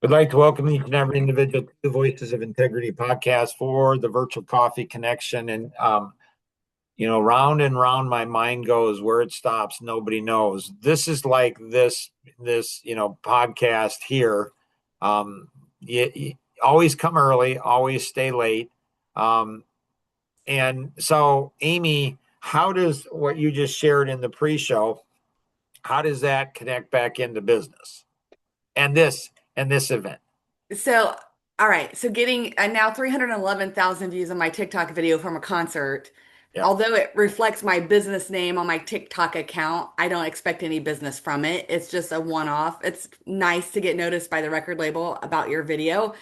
We'd like to welcome each and every individual to the Voices of Integrity podcast for the virtual coffee connection. And, round and round my mind goes. Where it stops, nobody knows. This is like this podcast here. You always come early, always stay late. Um, and so, Amy, how does what you just shared in the pre-show, how does that connect back into business and this event? So, all right. So getting now 311,000 views on my TikTok video from a concert. Yeah. Although it reflects my business name on my TikTok account, I don't expect any business from it. It's just a one-off. It's nice to get noticed by the record label about your video.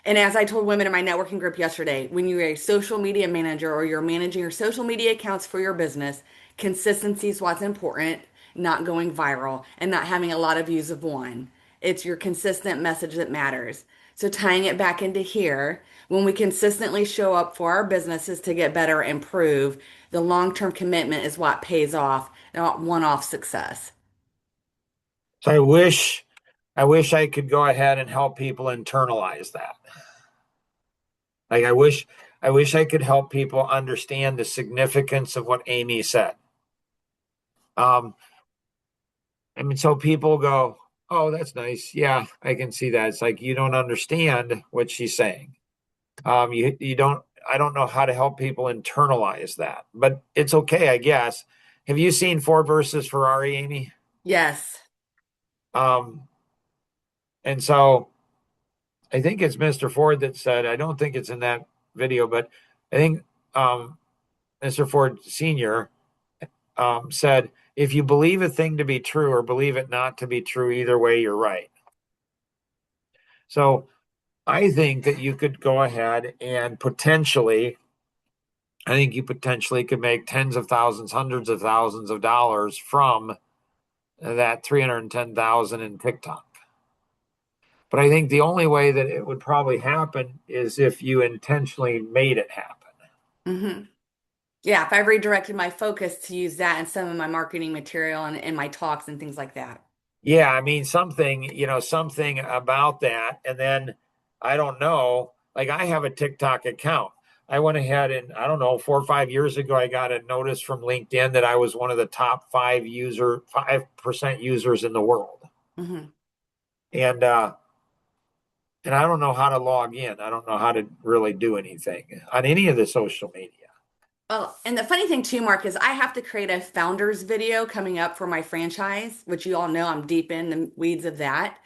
And as I told women in my networking group yesterday, when you're a social media manager or you're managing your social media accounts for your business, consistency is what's important, not going viral and not having a lot of views of one. It's your consistent message that matters. So tying it back into here, when we consistently show up for our businesses to get better, improve, the long-term commitment is what pays off, not one-off success. So I wish I could go ahead and help people internalize that. Like I wish I could help people understand the significance of what Amy said. Um, so people go, "Oh, that's nice. Yeah, I can see that." It's like you don't understand what she's saying. You don't. I don't know how to help people internalize that, but it's okay, I guess. Have you seen Ford versus Ferrari, Amy? Yes. Um, and so I think it's Mr. Ford that said, I don't think it's in that video, but I think Mr. Ford Sr. Said, if you believe a thing to be true or believe it not to be true, either way, you're right. So I think that you could go ahead and I think you potentially could make tens of thousands, hundreds of thousands of dollars from that 310,000 in TikTok. But I think the only way that it would probably happen is if you intentionally made it happen. hmm Yeah, if I redirected my focus to use that in some of my marketing material and my talks and things like that. Yeah, I mean something about that. And then I don't know, like I have a TikTok account. I went ahead and I don't know, 4 or 5 years ago, I got a notice from LinkedIn that I was one of the top 5% users in the world. hmm And I don't know how to log in. I don't know how to really do anything on any of the social media. Well, and the funny thing too, Mark, is I have to create a founders video coming up for my franchise, which you all know I'm deep in the weeds of that.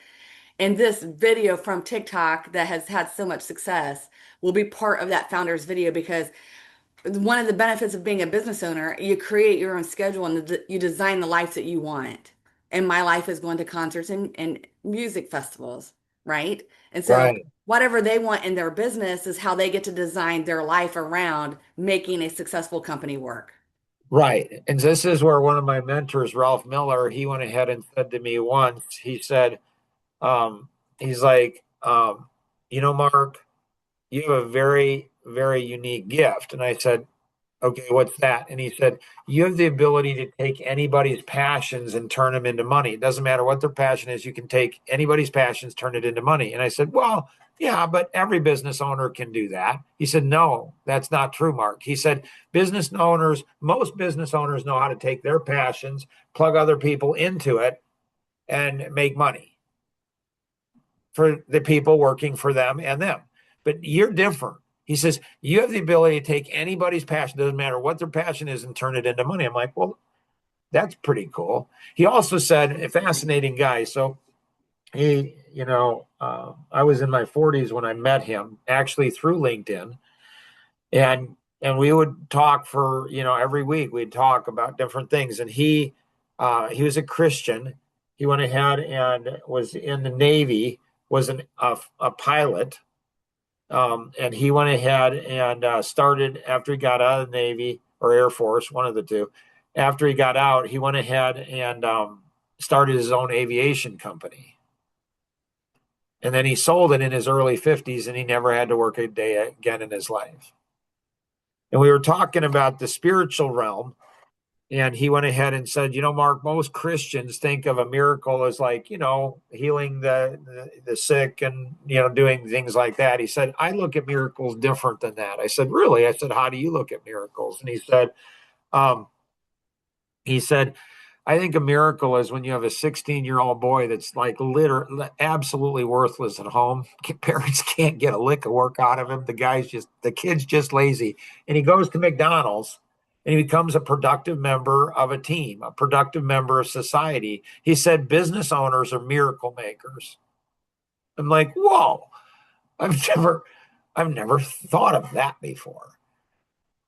And this video from TikTok that has had so much success will be part of that founders video because one of the benefits of being a business owner, you create your own schedule and you design the life that you want. And my life is going to concerts and music festivals, right? And so Right. whatever they want in their business is how they get to design their life around making a successful company work. Right. And this is where one of my mentors, Ralph Miller, he went ahead and said to me once, he said, um, he's like, Mark, you have a very, very unique gift. And I said, okay, what's that? And he said, you have the ability to take anybody's passions and turn them into money. It doesn't matter what their passion is. You can take anybody's passions, turn it into money. And I said, well, yeah, but every business owner can do that. He said, no, that's not true, Mark. He said, most business owners know how to take their passions, plug other people into it, and make money for the people working for them and them. But you're different. He says, you have the ability to take anybody's passion, doesn't matter what their passion is, and turn it into money. I'm like, well, that's pretty cool. He also said, a fascinating guy. So I was in my 40s when I met him, actually through LinkedIn. And we would talk for, every week we'd talk about different things. And he was a Christian. He went ahead and was in the Navy, was a pilot. And he went ahead and started after he got out of the Navy or Air Force, one of the two. After he got out, he went ahead and started his own aviation company. And then he sold it in his early 50s and he never had to work a day again in his life. And we were talking about the spiritual realm. And he went ahead and said, Mark, most Christians think of a miracle as like, healing the sick and, doing things like that. He said, I look at miracles different than that. I said, really? I said, how do you look at miracles? And um, he said, I think a miracle is when you have a 16-year-old boy that's like literally absolutely worthless at home. Parents can't get a lick of work out of him. The kid's just lazy. And he goes to McDonald's and he becomes a productive member of a team, a productive member of society. He said business owners are miracle makers. I'm like, whoa, I've never, I've never thought of that before.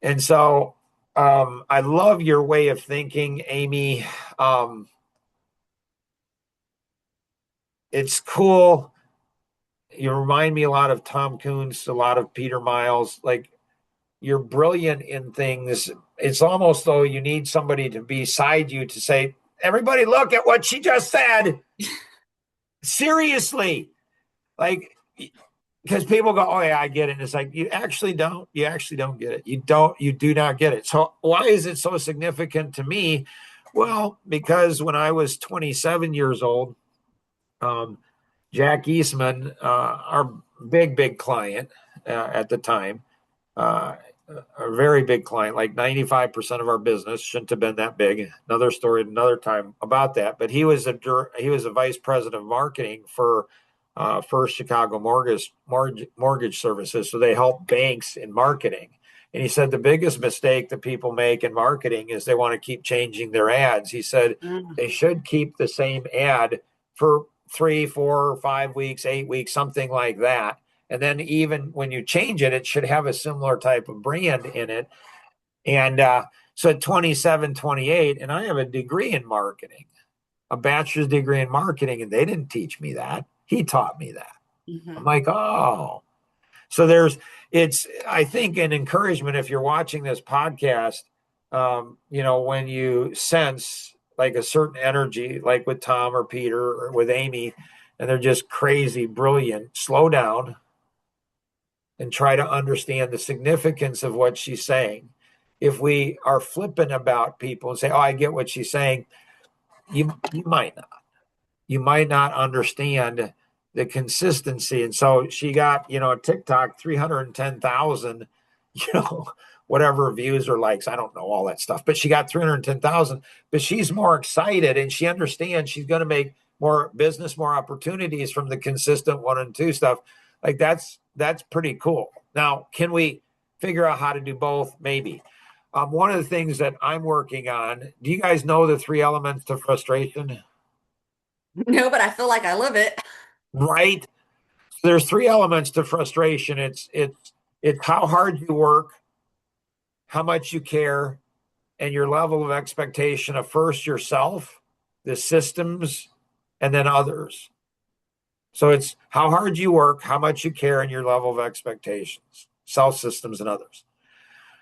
And so I love your way of thinking, Amy. Um, it's cool. You remind me a lot of Tom Coons, a lot of Peter Miles. Like you're brilliant in things. It's almost though you need somebody to be beside you to say, everybody, look at what she just said. Seriously. Like, because people go, oh yeah, I get it. And it's like, you actually don't. You actually don't get it. You do not get it. So why is it so significant to me? Well, because when I was 27 years old, um, Jack Eastman, our big client at the time, a very big client, like 95% of our business, shouldn't have been that big. Another story, another time about that. But he was a vice president of marketing for First Chicago Mortgage Services. So they help banks in marketing. And he said the biggest mistake that people make in marketing is they want to keep changing their ads. He said Mm. they should keep the same ad for 3, 4, 5 weeks, 8 weeks, something like that. And then even when you change it, it should have a similar type of brand in it. And so at 27, 28, and I have a degree in marketing, a bachelor's degree in marketing, and they didn't teach me that. He taught me that. I'm Mhm. like, oh. So it's, I think, an encouragement if you're watching this podcast, when you sense like a certain energy, like with Tom or Peter or with Amy, and they're just crazy, brilliant, slow down and try to understand the significance of what she's saying. If we are flippant about people and say, oh, I get what she's saying, you might not. You might not understand the consistency. And so she got, TikTok 310,000, whatever views or likes. I don't know all that stuff, but she got 310,000. But she's more excited and she understands she's going to make more business, more opportunities from the consistent 1 and 2 stuff. Like that's pretty cool. Now, can we figure out how to do both? Maybe. One of the things that I'm working on, do you guys know the 3 elements to frustration? No, but I feel like I live it. Right? There's 3 elements to frustration. It's how hard you work, how much you care, and your level of expectation of first yourself, the systems, and then others. So it's how hard you work, how much you care, and your level of expectations, self, systems, and others.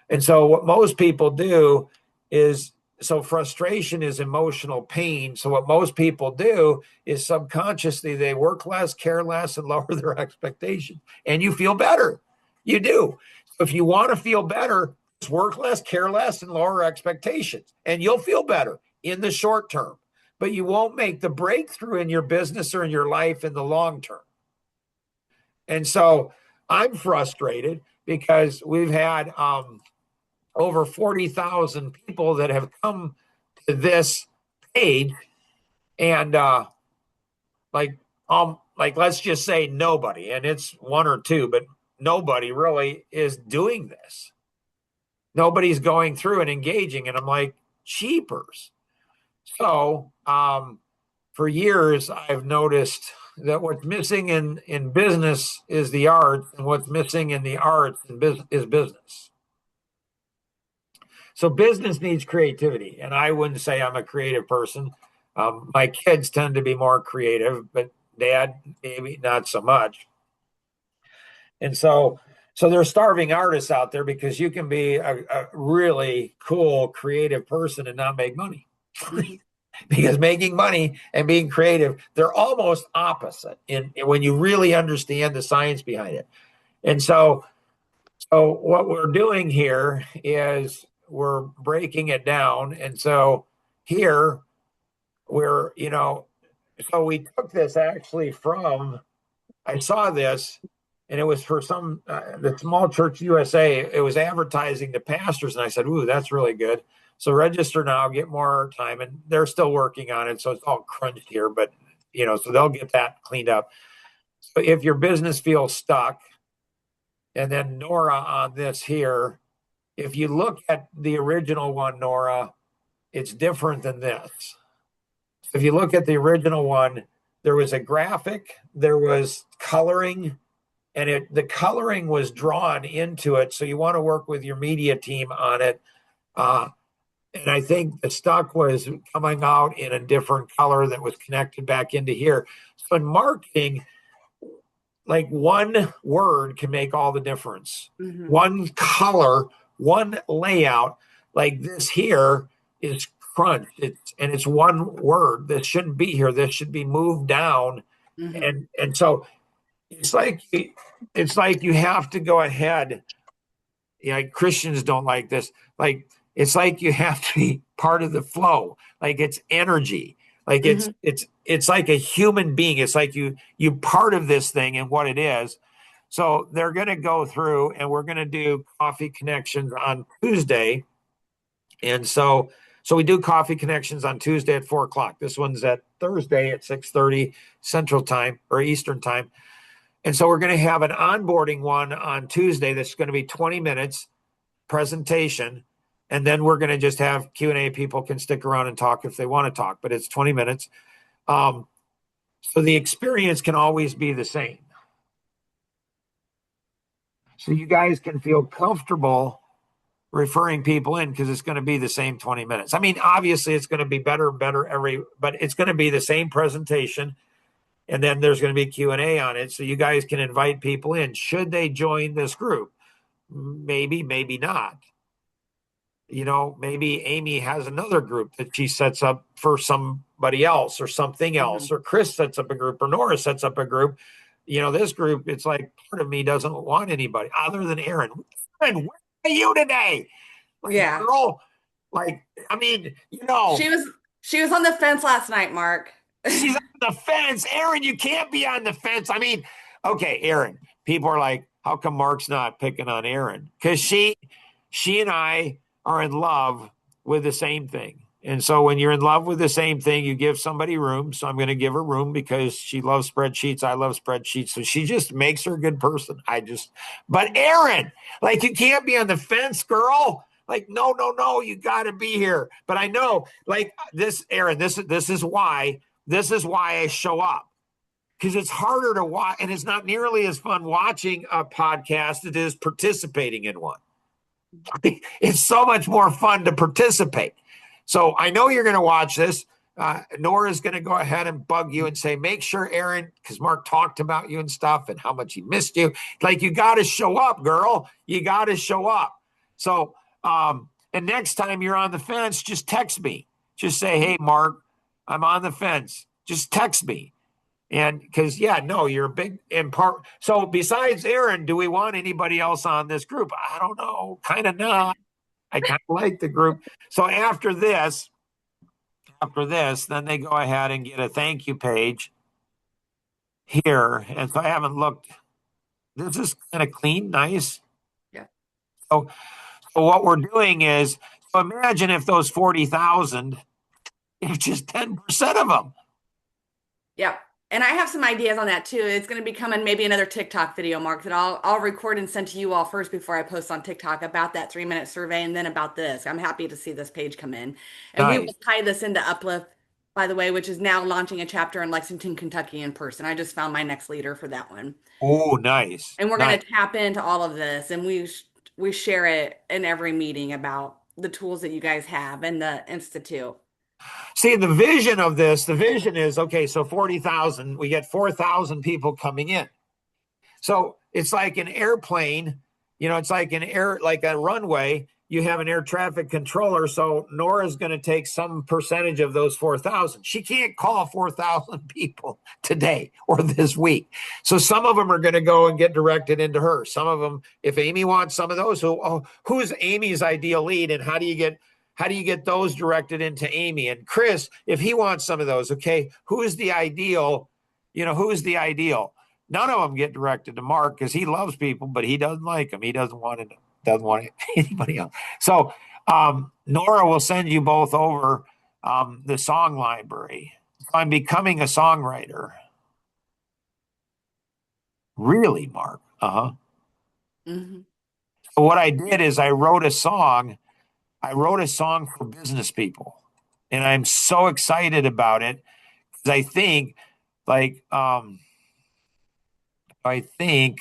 And so what most people do is, so frustration is emotional pain. So what most people do is subconsciously they work less, care less, and lower their expectations. And you feel better. You do. So if you want to feel better, just work less, care less, and lower expectations. And you'll feel better in the short term. But you won't make the breakthrough in your business or in your life in the long term. And so I'm frustrated because we've had over 40,000 people that have come to this page and like let's just say nobody, and it's 1 or 2, but nobody really is doing this. Nobody's going through and engaging, and I'm like, cheapers. So for years I've noticed that what's missing in business is the arts, and what's missing in the arts is business. So business needs creativity, and I wouldn't say I'm a creative person. My kids tend to be more creative, but dad maybe not so much. And so there's starving artists out there because you can be a really cool creative person and not make money. Mhm. Because making money and being creative, they're almost opposite in when you really understand the science behind it. And so what we're doing here is we're breaking it down. And so here we're, so we took this actually from, I saw this and it was for the Small Church USA. It was advertising to pastors. And I said, ooh, that's really good. So register now, get more time. And they're still working on it. So it's all crunched here, but so they'll get that cleaned up. So if your business feels stuck, and then Nora on this here, if you look at the original one, Nora, it's different than this. If you look at the original one, there was a graphic, there was coloring, and the coloring was drawn into it. So you want to work with your media team on it. And I think the stock was coming out in a different color that was connected back into here. So in marketing, like one word can make all the difference. Mm-hmm. One color, one layout, like this here is crunched. It's one word. This shouldn't be here. This should be moved down. Mm-hmm. And so it's like you have to go ahead. Christians don't like this. Like it's like you have to be part of the flow. Like it's energy. Like it's like a human being. It's like you part of this thing and what it is. So they're going to go through and we're going to do Coffee Connections on Tuesday. And so we do Coffee Connections on Tuesday at 4:00. This one's at Thursday at 6:30 Central Time or Eastern Time. And so we're going to have an onboarding one on Tuesday that's going to be 20 minutes presentation. And then we're going to just have Q&A. People can stick around and talk if they want to talk, but it's 20 minutes. So the experience can always be the same. So you guys can feel comfortable referring people in because it's going to be the same 20 minutes. I mean, obviously it's going to be better and better but it's going to be the same presentation. And then there's going to be Q&A on it. So you guys can invite people in. Should they join this group? Maybe, maybe not. Maybe Amy has another group that she sets up for somebody else or something else, or Chris sets up a group, or Nora sets up a group. This group, it's like part of me doesn't want anybody other than Erin. Erin, where are you today? Girl, I mean, She was on the fence last night, Mark. She's on the fence. Erin, you can't be on the fence. I mean, okay, Erin, people are like, how come Mark's not picking on Erin? Because she and I are in love with the same thing. And so when you're in love with the same thing, you give somebody room. So I'm going to give her room because she loves spreadsheets. I love spreadsheets. So she just makes her a good person. But Erin, you can't be on the fence, girl. No, you got to be here. But I know this, Erin, this is why I show up. Because it's harder to watch and it's not nearly as fun watching a podcast as it is participating in one. It's so much more fun to participate. So I know you're going to watch this. Nora's going to go ahead and bug you and say, make sure, Erin, because Mark talked about you and stuff and how much he missed you. You got to show up, girl. You got to show up. So, and next time you're on the fence, just text me. Just say, hey, Mark, I'm on the fence. Just text me. And because, you're a big part. So besides Erin, do we want anybody else on this group? I don't know. Kind of not. I kind of like the group. So after this, then they go ahead and get a thank you page here. And so I haven't looked. This is kind of clean, nice. Yeah. So what we're doing is, so imagine if those 40,000, if just 10% of them. Yep. And I have some ideas on that too. It's going to be coming maybe another TikTok video, Mark, that I'll record and send to you all first before I post on TikTok about that 3-minute survey and then about this. I'm happy to see this page come in. And we will tie this into Uplift, by the way, which is now launching a chapter in Lexington, Kentucky in person. I just found my next leader for that one. Oh, nice. And we're going to tap into all of this and we share it in every meeting about the tools that you guys have and the Institute. See, the vision is, okay, so 40,000, we get 4,000 people coming in. So it's like an airplane, it's like like a runway. you have an air traffic controller. So Nora's going to take some percentage of those 4,000. She can't call 4,000 people today or this week. So some of them are going to go and get directed into her. Some of them, if Amy wants some of those, who's Amy's ideal lead, and how do you get those directed into Amy? And Chris, if he wants some of those, okay, who is the ideal? Who is the ideal? None of them get directed to Mark because he loves people, but he doesn't like them. He doesn't want anybody else. So Nora will send you both over the song library. I'm becoming a songwriter. Really, Mark? Uh-huh. Hmm. So what I did is I wrote a song. I wrote a song for business people. And I'm so excited about it because like I think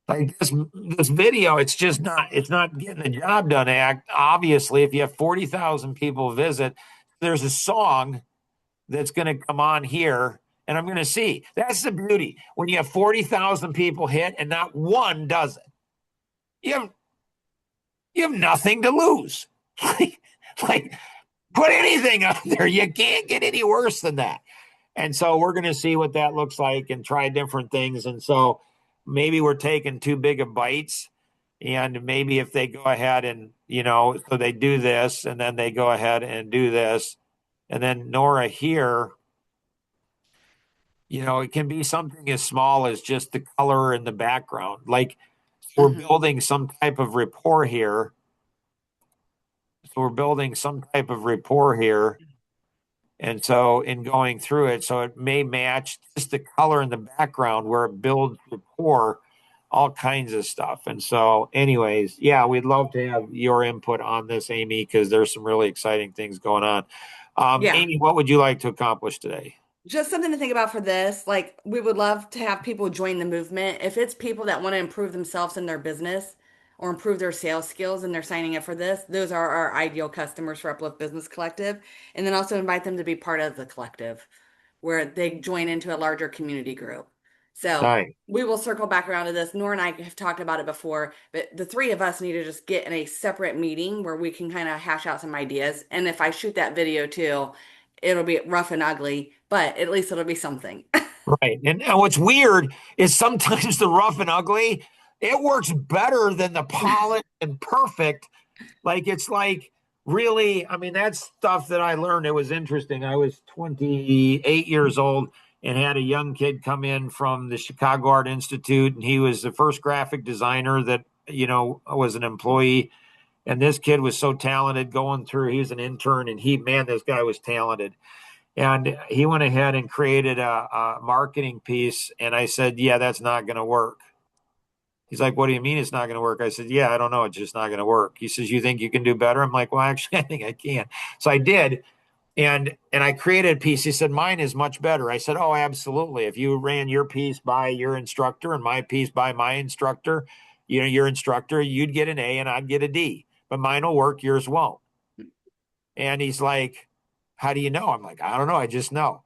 like this video, it's not getting the job done. Obviously, if you have 40,000 people visit, there's a song that's going to come on here, and I'm going to see. That's the beauty when you have 40,000 people hit and not one does it. You have you have nothing to lose. like put anything out there. You can't get any worse than that. And so we're going to see what that looks like and try different things. And so maybe we're taking too big of bites. And maybe if they go ahead and, so they do this and then they go ahead and do this. And then Nora here, it can be something as small as just the color in the background. Like we're Hmm. building some type of rapport here. So we're building some type of rapport here. And so in going through it, so it may match just the color in the background where it builds rapport, all kinds of stuff. And so, anyways, yeah, we'd love to have your input on this, Amy, because there's some really exciting things going on. Yeah. Amy, what would you like to accomplish today? Just something to think about for this. Like, we would love to have people join the movement. If it's people that want to improve themselves in their business or improve their sales skills and they're signing up for this, those are our ideal customers for Uplift Business Collective. And then also invite them to be part of the collective where they join into a larger community group. So Nice. we will circle back around to this. Nora and I have talked about it before, but the three of us need to just get in a separate meeting where we can kind of hash out some ideas. And if I shoot that video too, it'll be rough and ugly, but at least it'll be something. Right. And what's weird is sometimes the rough and ugly, it works better than the polished and perfect. It's like really, I mean, that's stuff that I learned. It was interesting. I was 28 years old and had a young kid come in from the Chicago Art Institute, and he was the first graphic designer that, was an employee. And this kid was so talented going through, he was an intern, and man, this guy was talented. And he went ahead and created a marketing piece. And I said, yeah, that's not going to work. He's like, what do you mean it's not going to work? I said, yeah, I don't know. It's just not going to work. He says, you think you can do better? I'm like, well, actually, I think I can. So I did. And I created a piece. He said, mine is much better. I said, oh, absolutely. If you ran your piece by your instructor and my piece by my instructor, your instructor, you'd get an A and I'd get a D. But mine will work, yours won't. And he's like, how do you know? I'm like, I don't know. I just know.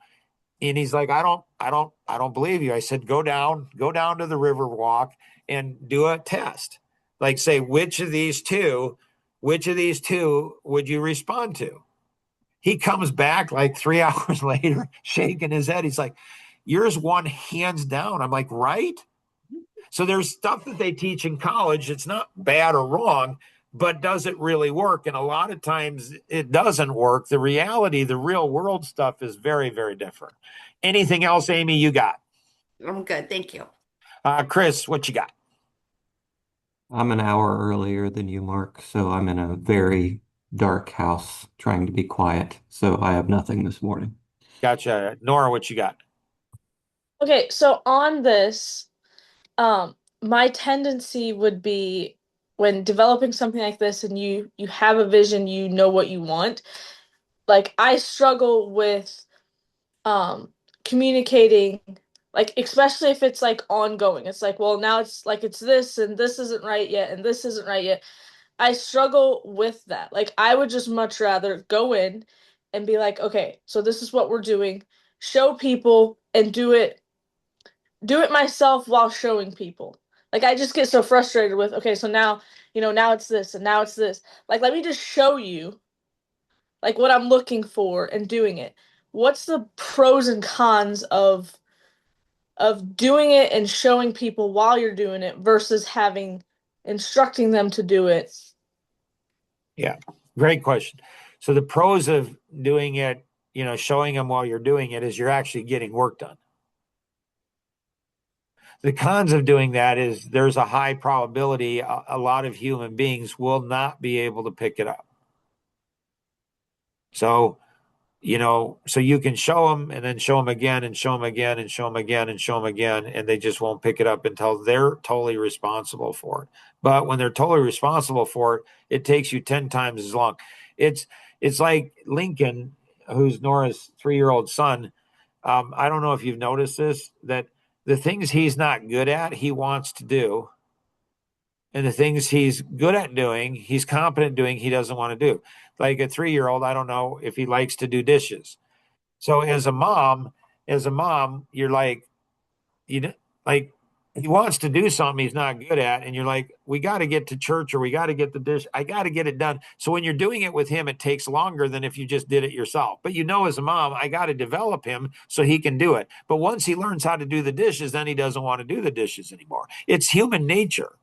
And he's like, I don't believe you. I said, go down to the river walk and do a test. Like say, which of these two would you respond to? He comes back like 3 hours later, shaking his head. He's like, yours won hands down. I'm like, right? So there's stuff that they teach in college. It's not bad or wrong, but does it really work? And a lot of times it doesn't work. The reality, the real world stuff is very, very different. Anything else, Amy, you got? I'm good. Thank you. Chris, what you got? I'm an hour earlier than you, Mark, so I'm in a very dark house trying to be quiet, so I have nothing this morning. Gotcha. Nora, what you got? Okay, so on this, my tendency would be when developing something like this and you have a vision, you know what you want. Like I struggle with um communicating, like especially if it's like ongoing. It's like, well, now it's like it's this and this isn't right yet and this isn't right yet. I struggle with that. Like I would just much rather go in and be like, okay, so this is what we're doing, show people and do it myself while showing people. Like I just get so frustrated with, okay, so now now it's this and now it's this. Like, let me just show you like what I'm looking for and doing it. What's the pros and cons of doing it and showing people while you're doing it versus having instructing them to do it? Yeah, great question. So the pros of doing it, showing them while you're doing it is you're actually getting work done. The cons of doing that is there's a high probability a lot of human beings will not be able to pick it up. So, so you can show them and then show them again and show them again and show them again and show them again, and they just won't pick it up until they're totally responsible for it. But when they're totally responsible for it, it takes you 10 times as long. It's like Lincoln, who's Nora's 3-year-old son. I don't know if you've noticed this, that the things he's not good at, he wants to do. And the things he's good at doing, he's competent doing, he doesn't want to do. Like a 3-year-old, I don't know if he likes to do dishes. So as a mom, you're like, like he wants to do something he's not good at, and you're like, we got to get to church or we got to get the dish. I got to get it done. So when you're doing it with him, it takes longer than if you just did it yourself. But as a mom, I got to develop him so he can do it. But once he learns how to do the dishes, then he doesn't want to do the dishes anymore. It's human nature.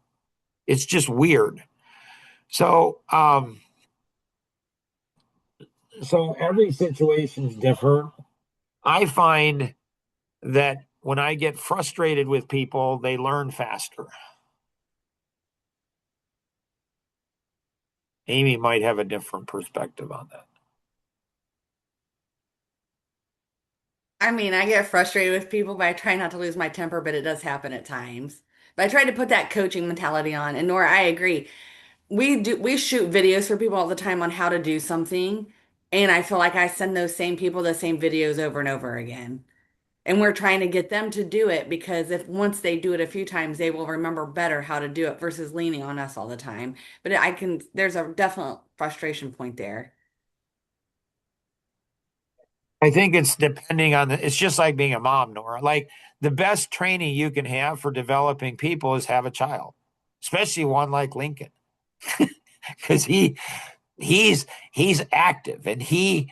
It's just weird. So, so every situation's different. I find that when I get frustrated with people, they learn faster. Amy might have a different perspective on that. I mean, I get frustrated with people, but I try not to lose my temper, but it does happen at times. But I try to put that coaching mentality on. And Nora, I agree. We shoot videos for people all the time on how to do something, and I feel like I send those same people the same videos over and over again. And we're trying to get them to do it because if once they do it a few times, they will remember better how to do it versus leaning on us all the time. But there's a definite frustration point there. I think it's depending on it's just like being a mom, Nora. Like the best training you can have for developing people is have a child, especially one like Lincoln, because he's active and he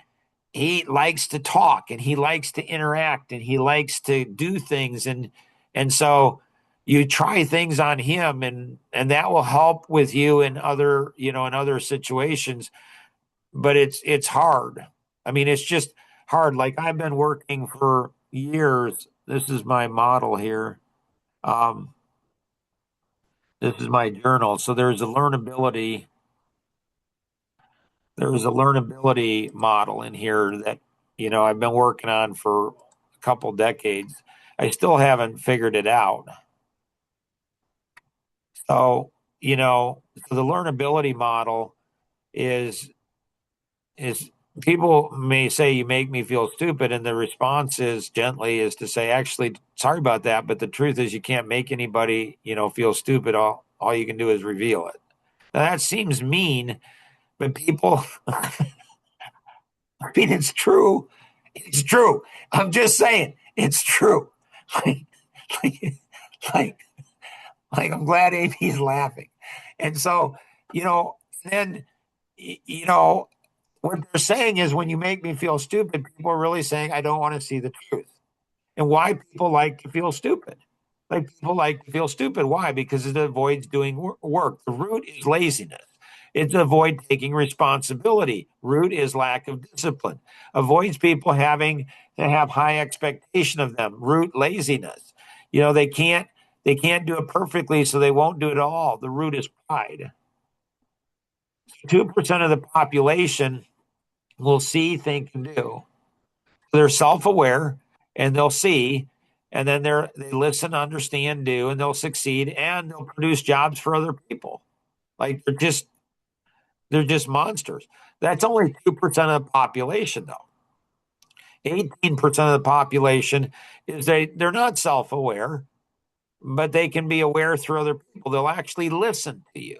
likes to talk and he likes to interact and he likes to do things and so you try things on him and that will help with you in other situations, but it's hard. I mean, it's just hard. Like I've been working for years. This is my model here. um this is my journal. So there's a learnability model in here that I've been working on for a couple decades. I still haven't figured it out. So, so the learnability model is is people may say you make me feel stupid, and the response is gently is to say, actually, sorry about that, but the truth is you can't make anybody, feel stupid. All you can do is reveal it. Now that seems mean, but people I mean, it's true. It's true. I'm just saying, it's true. Like, like, like, I'm glad Amy's laughing. And so, then, what they're saying is when you make me feel stupid, people are really saying, I don't want to see the truth. And why people like to feel stupid? Like people like to feel stupid. Why? Because it avoids doing work. The root is laziness. It's avoid taking responsibility. Root is lack of discipline. Avoids people having to have high expectation of them. Root laziness. They can't do it perfectly, so they won't do it at all. The root is pride. 2% of the population will see, think, and do. They're self-aware and they'll see, and then they listen, understand, do, and they'll succeed and they'll produce jobs for other people. Like they're just monsters. That's only 2% of the population, though. 18% of the population is they're not self-aware, but they can be aware through other people. They'll actually listen to you.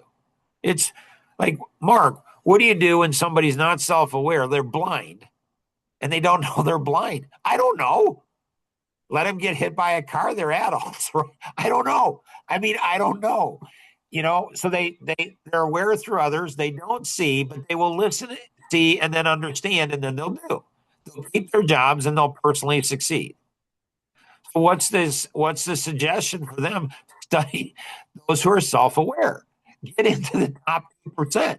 It's like, Mark, what do you do when somebody's not self-aware? They're blind and they don't know they're blind. I don't know. Let them get hit by a car. They're adults. I don't know. I mean, I don't know. so they're aware through others. They don't see, but they will listen, see, and then understand, and then they'll do. They'll keep their jobs and they'll personally succeed. So what's the suggestion for them? Study those who are self-aware. Get into the top 2%.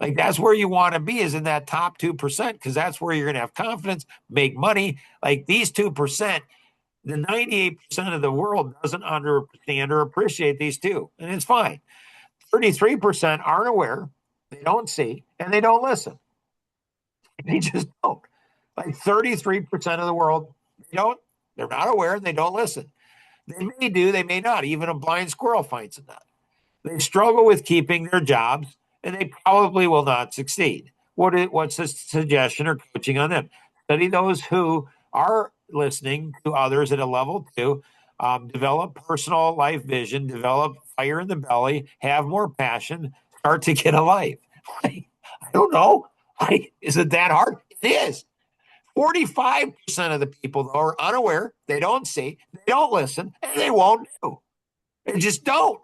Like that's where you want to be, is in that top 2%, because that's where you're going to have confidence, make money. Like these 2%, the 98% of the world doesn't understand or appreciate these two, and it's fine. 33% aren't aware, they don't see, and they don't listen. They just don't. Like 33% of the world, they're not aware, they don't listen. They may do, they may not. Even a blind squirrel finds a nut. They struggle with keeping their jobs, and they probably will not succeed. What's the suggestion or coaching on them? Study those who are listening to others at a level 2, develop personal life vision, develop fire in the belly, have more passion, start to get a life. I don't know. Is it that hard? It is. 45% of the people, though, are unaware. They don't see, they don't listen, and they won't do. They just don't.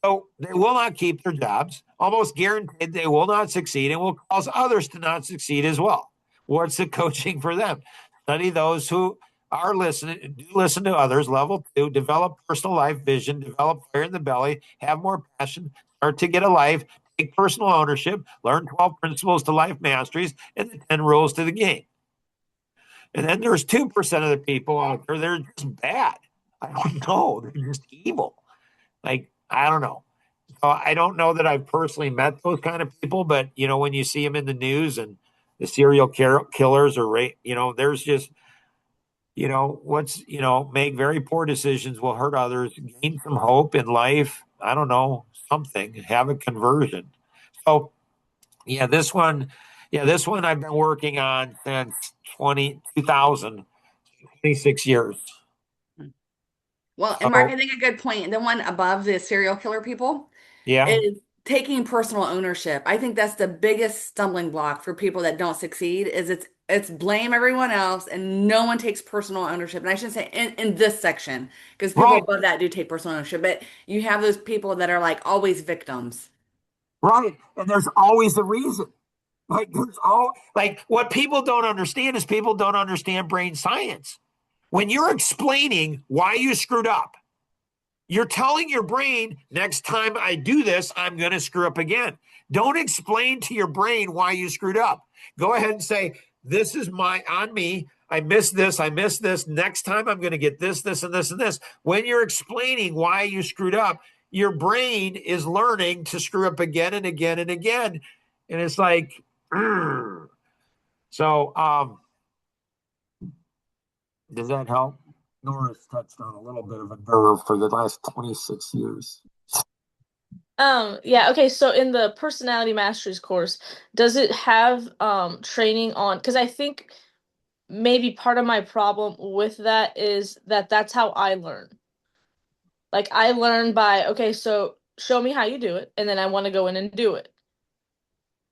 So they will not keep their jobs. Almost guaranteed they will not succeed and will cause others to not succeed as well. What's the coaching for them? Study those who are listening, do listen to others. Level 2, develop personal life vision, develop fire in the belly, have more passion, start to get a life, take personal ownership, learn 12 principles to life masteries, and the 10 rules to the game. And then there's 2% of the people out there, they're just bad. I don't know. They're just evil. Like, I don't know. So I don't know that I've personally met those kind of people, but when you see them in the news and the serial killers or there's just make very poor decisions, will hurt others, gain some hope in life. I don't know, something, have a conversion. So this one I've been working on since 2000, 26 years. Well, and Mark, I think a good point, the one above the serial killer people, Yeah. is taking personal ownership. I think that's the biggest stumbling block for people that don't succeed, is it's blame everyone else and no one takes personal ownership. And I shouldn't say in this section, because people Right. above that do take personal ownership, but you have those people that are like always victims. Right. And there's always a reason. What people don't understand is people don't understand brain science. When you're explaining why you screwed up, you're telling your brain, next time I do this, I'm going to screw up again. Don't explain to your brain why you screwed up. Go ahead and say, this is on me. I missed this. I missed this. Next time I'm going to get this, this, and this, and this. When you're explaining why you screwed up, your brain is learning to screw up again and again and again. And it's like, so, does that help? Nora's touched on a little bit of a nerve for the last 26 years. Yeah, okay, so in the personality masteries course, does it have training on, because I think maybe part of my problem with that is that that's how I learn. Like I learn by, okay, so show me how you do it, and then I want to go in and do it.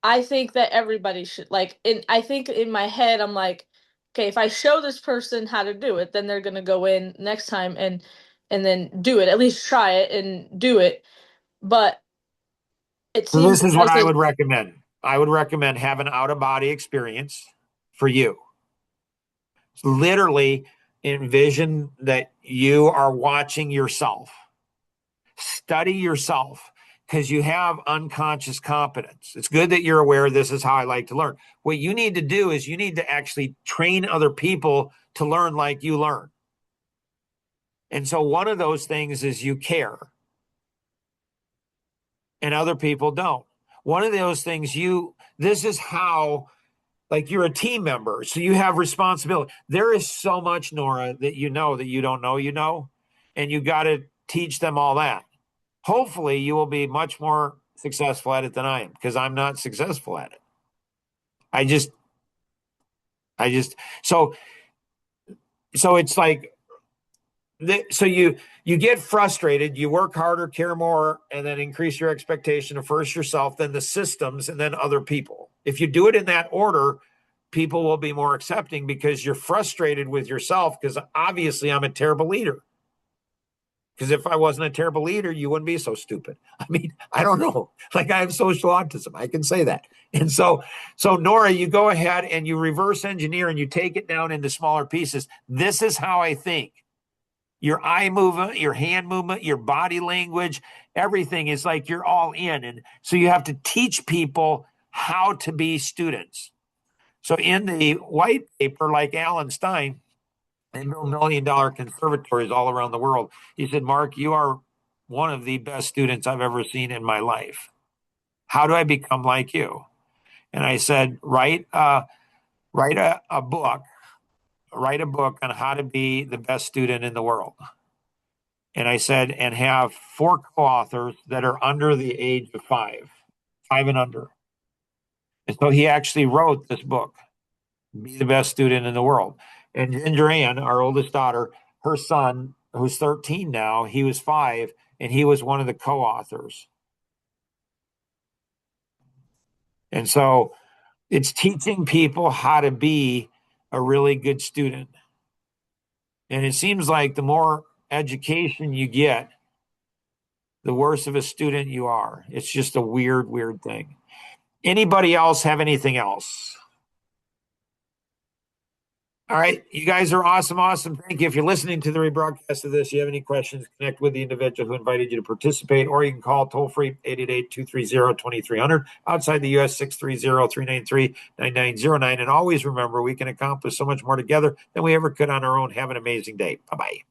I think that everybody should I think in my head I'm like, okay, if I show this person how to do it, then they're gonna go in next time and then do it, at least try it and do it. But it So seems this is what like I would recommend. I would recommend have an out-of-body experience for you. Literally envision that you are watching yourself. Study yourself, because you have unconscious competence. It's good that you're aware this is how I like to learn. What you need to do is you need to actually train other people to learn like you learn. And so one of those things is you care, and other people don't. One of those things this is how, like, you're a team member, so you have responsibility. There is so much, Nora, that you don't know, and you got to teach them all that. Hopefully you will be much more successful at it than I am, because I'm not successful at it. So it's like, so you get frustrated, you work harder, care more, and then increase your expectation of first yourself, then the systems, and then other people. If you do it in that order, people will be more accepting, because you're frustrated with yourself, because obviously I'm a terrible leader. Because if I wasn't a terrible leader, you wouldn't be so stupid. I mean, I don't know. Like, I have social autism. I can say that. And so Nora, you go ahead and you reverse engineer and you take it down into smaller pieces. This is how I think. Your eye movement, your hand movement, your body language, everything is like you're all in. And so you have to teach people how to be students. So in the white paper, like Alan Stein, they build $1 million conservatories all around the world. He said, Mark, you are one of the best students I've ever seen in my life. How do I become like you? And I said, write a book. Write a book on how to be the best student in the world. And I said, and have 4 co-authors that are under the age of 5 and under. And so he actually wrote this book, Be the Best Student in the World. And Ginger Ann, our oldest daughter, her son, who's 13 now, he was 5, and he was one of the co-authors. And so it's teaching people how to be a really good student. And it seems like the more education you get, the worse of a student you are. It's just a weird, weird thing. Anybody else have anything else? All right. You guys are awesome. Awesome. Thank you. If you're listening to the rebroadcast of this, you have any questions, connect with the individual who invited you to participate, or you can call toll free 888-230-2300. Outside the U.S., 630-393-9909. And always remember, we can accomplish so much more together than we ever could on our own. Have an amazing day. Bye-bye.